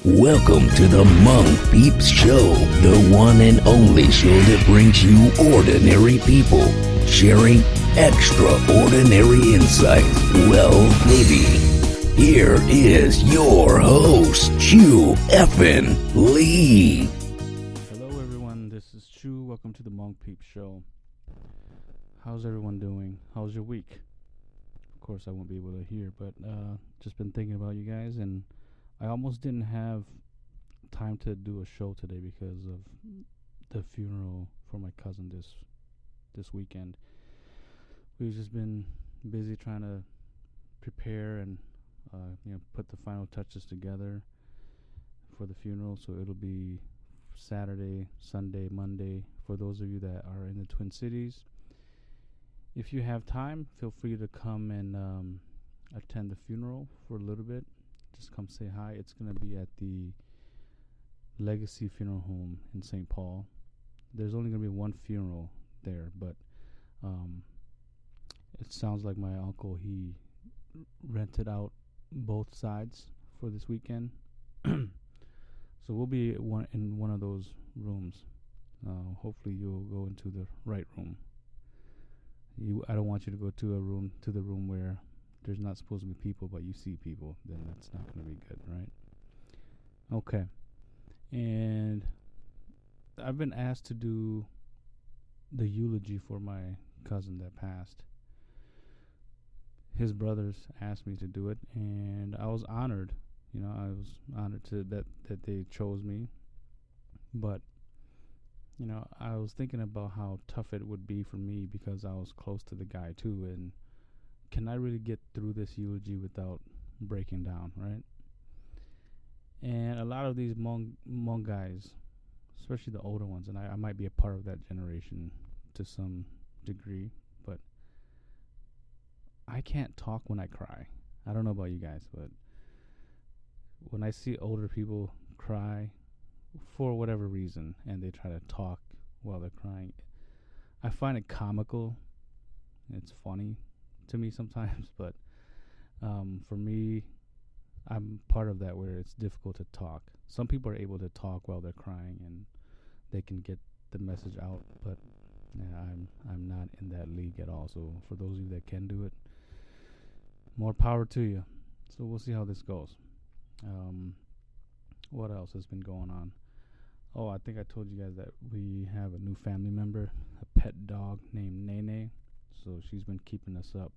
Welcome to the Hmong Peeps Show, the one and only show that brings you ordinary people sharing extraordinary insights. Well, maybe. Here is your host, Chu Effin Lee. Hello everyone, this is Chu. Welcome to the Hmong Peeps Show. How's everyone doing? How's your week? Of course I won't be able to hear, but just been thinking about you guys, and I almost didn't have time to do a show today because of the funeral for my cousin this weekend. We've just been busy trying to prepare and put the final touches together for the funeral. So it'll be Saturday, Sunday, Monday for those of you that are in the Twin Cities. If you have time, feel free to come and attend the funeral for a little bit. Just come say hi. It's going to be at the Legacy Funeral Home in St. Paul. There's only going to be one funeral there, but it sounds like my uncle, he rented out both sides for this weekend. So we'll be in one of those rooms. Hopefully you'll go into the right room. I don't want you to go to the room where there's not supposed to be people, but you see people. Then that's not going to be good, right? Okay. And I've been asked to do the eulogy for my cousin that passed. His brothers asked me to do it, and I was honored. I was honored that they chose me. But I was thinking about how tough it would be for me because I was close to the guy too, and can I really get through this eulogy without breaking down, right? And a lot of these Hmong guys, especially the older ones, and I might be a part of that generation to some degree, but I can't talk when I cry. I don't know about you guys, but when I see older people cry for whatever reason and they try to talk while they're crying, I find it comical. It's funny to me sometimes, but for me, I'm part of that where it's difficult to talk. Some people are able to talk while they're crying and they can get the message out, but I'm not in that league at all. So for those of you that can do it, more power to you. So we'll see how this goes. What else has been going on? Oh, I think I told you guys that we have a new family member, a pet dog named Nene. So she's been keeping us up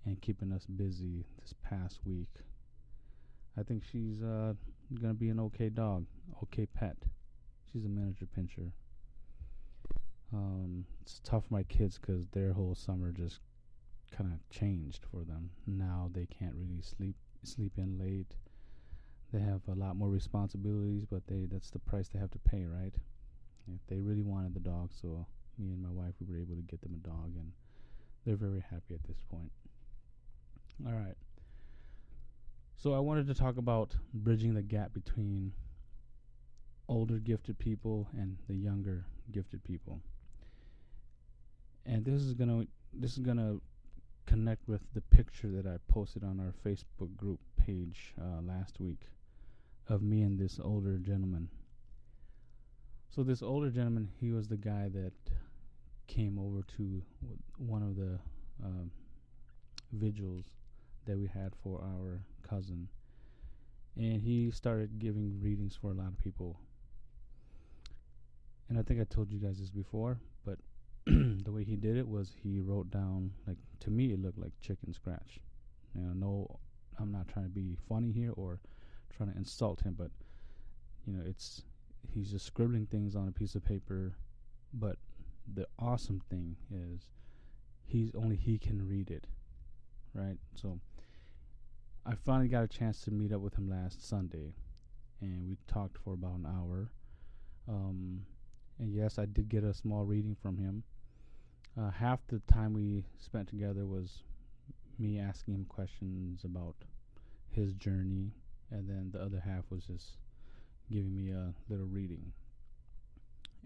and keeping us busy this past week. I think she's going to be an okay dog, okay pet. She's a miniature pinscher. It's tough for my kids because their whole summer just kind of changed for them. Now they can't really sleep in late. They have a lot more responsibilities, but that's the price they have to pay, right? If they really wanted the dog, so me and my wife, we were able to get them a dog, and they're very happy at this point. All right. So I wanted to talk about bridging the gap between older gifted people and the younger gifted people. And this is gonna connect with the picture that I posted on our Facebook group page last week of me and this older gentleman. So this older gentleman, he was the guy that came over to one of the vigils that we had for our cousin, and he started giving readings for a lot of people. And I think I told you guys this before, but the way he did it was he wrote down, like, to me it looked like chicken scratch. No, I'm not trying to be funny here or trying to insult him, but he's just scribbling things on a piece of paper. But the awesome thing is he can read it, right? So I finally got a chance to meet up with him last Sunday, and we talked for about an hour. And yes, I did get a small reading from him. Half the time we spent together was me asking him questions about his journey, and then the other half was just giving me a little reading.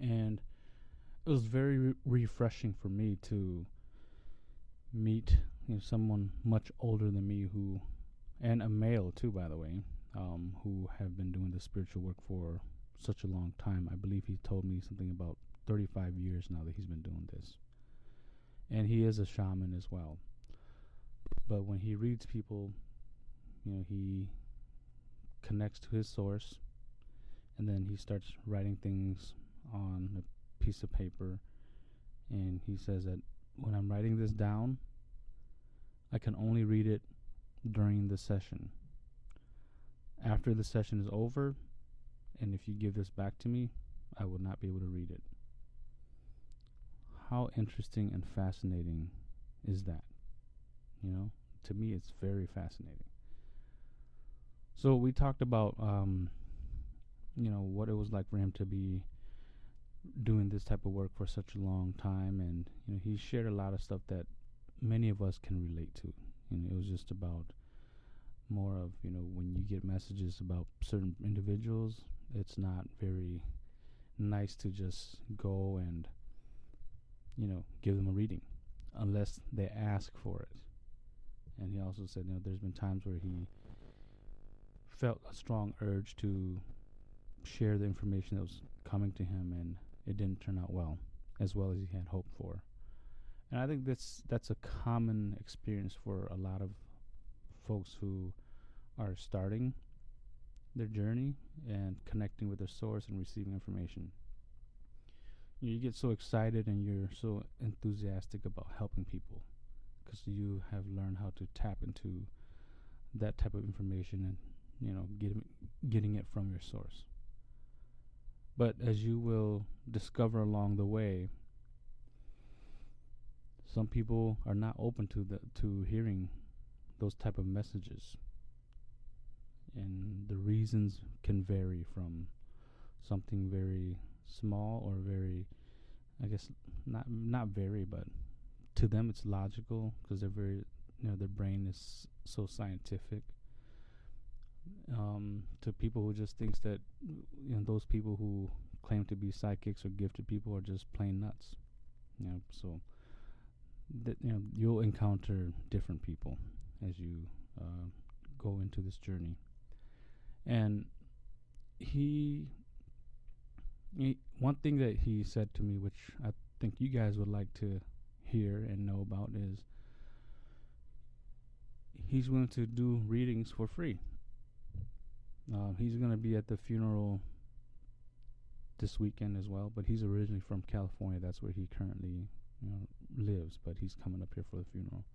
And it was very refreshing for me to meet someone much older than me, and a male too, by the way, who have been doing the spiritual work for such a long time. I believe he told me something about 35 years now that he's been doing this. And he is a shaman as well. But when he reads people, he connects to his source, and then he starts writing things on a piece of paper. And he says that when I'm writing this down, I can only read it during the session. After the session is over, and if you give this back to me, I will not be able to read it. How interesting and fascinating is that? To me, it's very fascinating. So we talked about, what it was like for him to be doing this type of work for such a long time, and he shared a lot of stuff that many of us can relate to. It was just about more of, when you get messages about certain individuals, it's not very nice to just go and, give them a reading unless they ask for it. And he also said, there's been times where he felt a strong urge to share the information that was coming to him, and it didn't turn out well as he had hoped for. And I think that's a common experience for a lot of folks who are starting their journey and connecting with their source and receiving information. You get so excited and you're so enthusiastic about helping people because you have learned how to tap into that type of information and getting it from your source. But as you will discover along the way, some people are not open to hearing those type of messages, and the reasons can vary from something very small or very, I guess not very, but to them it's logical because they're very, their brain is so scientific. To people who just thinks that those people who claim to be psychics or gifted people are just plain nuts. So that you'll encounter different people as you go into this journey. And one thing that he said to me, which I think you guys would like to hear and know about, is he's willing to do readings for free. He's going to be at the funeral this weekend as well, but he's originally from California. That's where he currently lives, but he's coming up here for the funeral.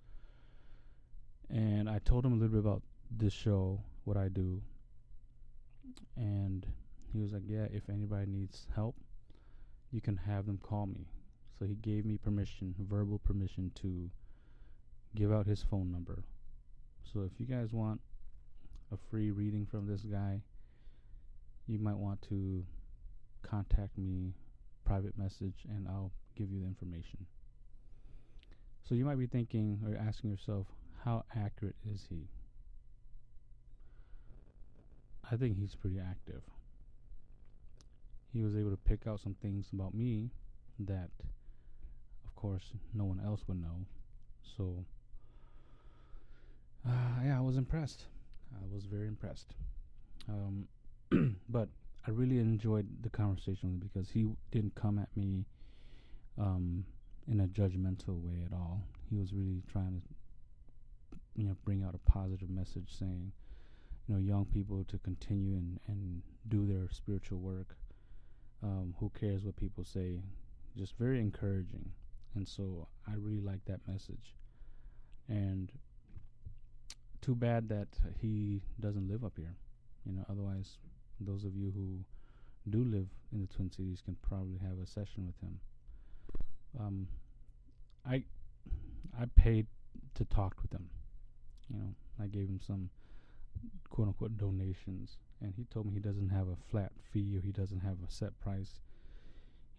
And I told him a little bit about this show, what I do, and he was like, yeah, if anybody needs help, you can have them call me. So he gave me permission, verbal permission, to give out his phone number. So if you guys want a free reading from this guy, you might want to contact me, private message, and I'll give you the information. So you might be thinking or asking yourself, how accurate is he? I think he's pretty active. He was able to pick out some things about me that, of course, no one else would know. So, I was impressed. I was very impressed. But I really enjoyed the conversation with him because he didn't come at me in a judgmental way at all. He was really trying to, bring out a positive message, saying, young people to continue and do their spiritual work. Who cares what people say? Just very encouraging. And so I really like that message. And too bad that he doesn't live up here. Otherwise, those of you who do live in the Twin Cities can probably have a session with him. I paid to talk with him. I gave him some quote unquote donations, and he told me he doesn't have a flat fee or he doesn't have a set price.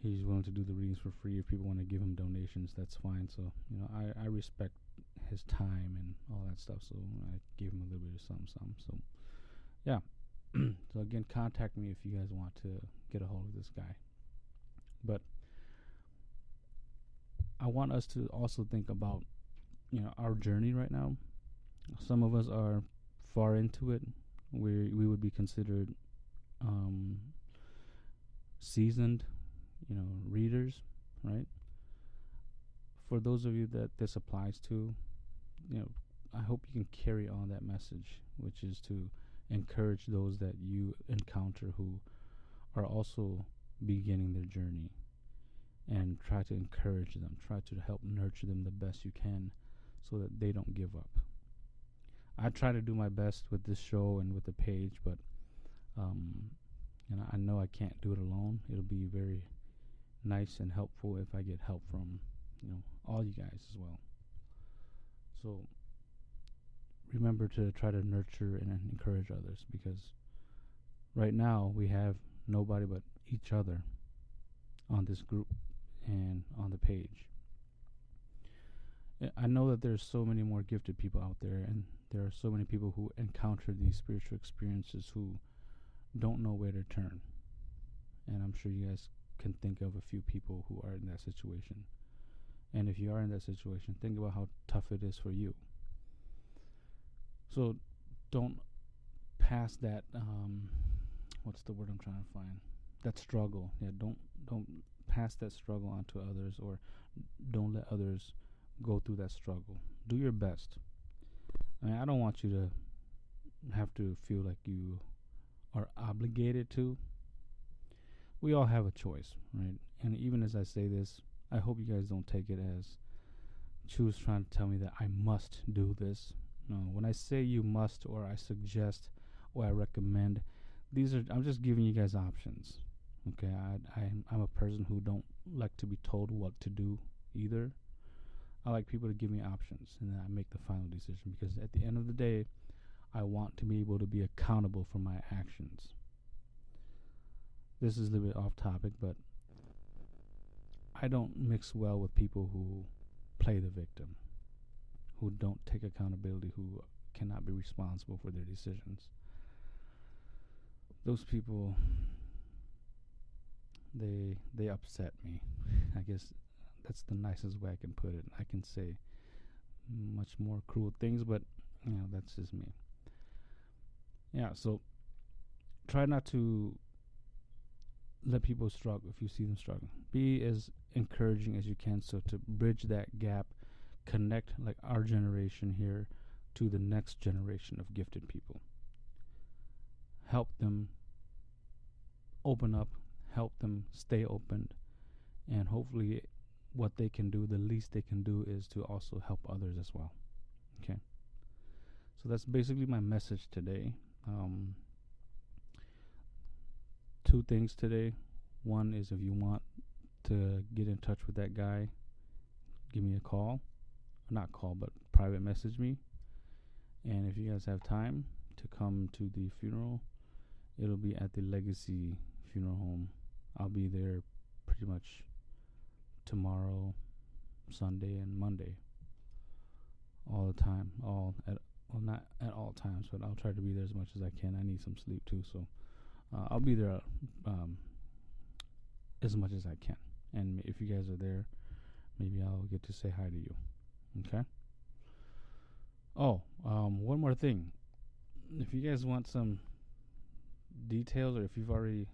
He's willing to do the readings for free. If people want to give him donations, that's fine. So I respect his time and all that stuff, so I gave him a little bit of something. So yeah. So again, contact me if you guys want to get a hold of this guy. But I want us to also think about our journey right now. Some of us are far into it, we would be considered um, seasoned, readers, right? For those of you that this applies to, I hope you can carry on that message, which is to encourage those that you encounter who are also beginning their journey, and try to encourage them, try to help nurture them the best you can so that they don't give up. I try to do my best with this show and with the page, but I know I can't do it alone. It'll be very nice and helpful if I get help from all you guys as well. So remember to try to nurture and encourage others, because right now we have nobody but each other on this group and on the page. I know that there's so many more gifted people out there, and there are so many people who encounter these spiritual experiences who don't know where to turn. And I'm sure you guys can think of a few people who are in that situation. And if you are in that situation, think about how tough it is for you. So don't pass that, what's the word I'm trying to find? That struggle. Yeah, don't pass that struggle on to others, or don't let others go through that struggle. Do your best. I don't want you to have to feel like you are obligated to. We all have a choice, right? And even as I say this, I hope you guys don't take it as Chu's trying to tell me that I must do this. No, when I say you must, or I suggest, or I recommend, I'm just giving you guys options. Okay, I'm a person who don't like to be told what to do either. I like people to give me options, and then I make the final decision, because at the end of the day, I want to be able to be accountable for my actions. This is a little bit off topic, but I don't mix well with people who play the victim, who don't take accountability, who cannot be responsible for their decisions. Those people, they upset me. I guess that's the nicest way I can put it. I can say much more cruel things, but that's just me. Yeah, so try not to let people struggle if you see them struggling. Be as encouraging as you can, so to bridge that gap, connect like our generation here to the next generation of gifted people. Help them open up, help them stay open, and hopefully what they can do, the least they can do, is to also help others as well. Okay, so that's basically my message today. Two things today. One is, if you want to get in touch with that guy, give me a call. Not call, but private message me. And if you guys have time to come to the funeral, it'll be at the Legacy Funeral Home. I'll be there pretty much tomorrow, Sunday, and Monday. All the time. Not at all times, but I'll try to be there as much as I can. I need some sleep too, so I'll be there as much as I can. And if you guys are there, maybe I'll get to say hi to you. Okay? Oh, one more thing. If you guys want some details, or if you've already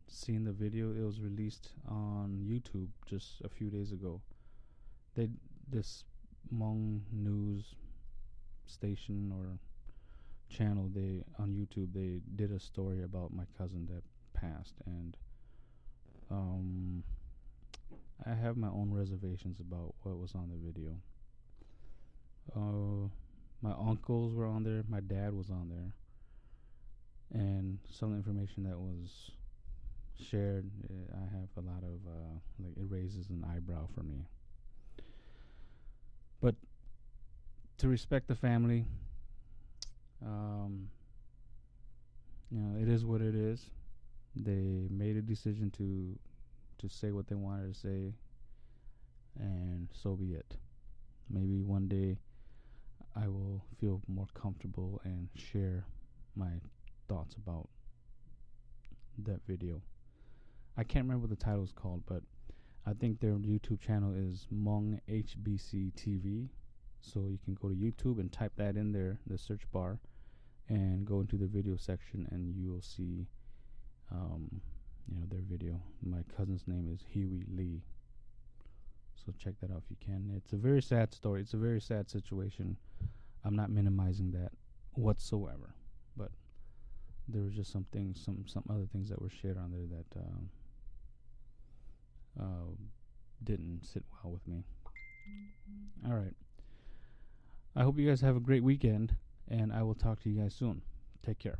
seen the video, it was released on YouTube just a few days ago. This Hmong news station or channel, on YouTube, they did a story about my cousin that passed, and I have my own reservations about what was on the video. My uncles were on there, my dad was on there, and some information that was shared, I have a lot of it raises an eyebrow for me. But to respect the family, it is what it is. They made a decision to say what they wanted to say, and so be it. Maybe one day I will feel more comfortable and share my thoughts about that video. I can't remember what the title is called, but I think their YouTube channel is Hmong HBC TV. So you can go to YouTube and type that in there, the search bar, and go into the video section, and you will see, their video. My cousin's name is Huey Lee. So check that out if you can. It's a very sad story. It's a very sad situation. I'm not minimizing that whatsoever, but there was just some other things that were shared on there that didn't sit well with me. All right. I hope you guys have a great weekend, and I will talk to you guys soon. Take care.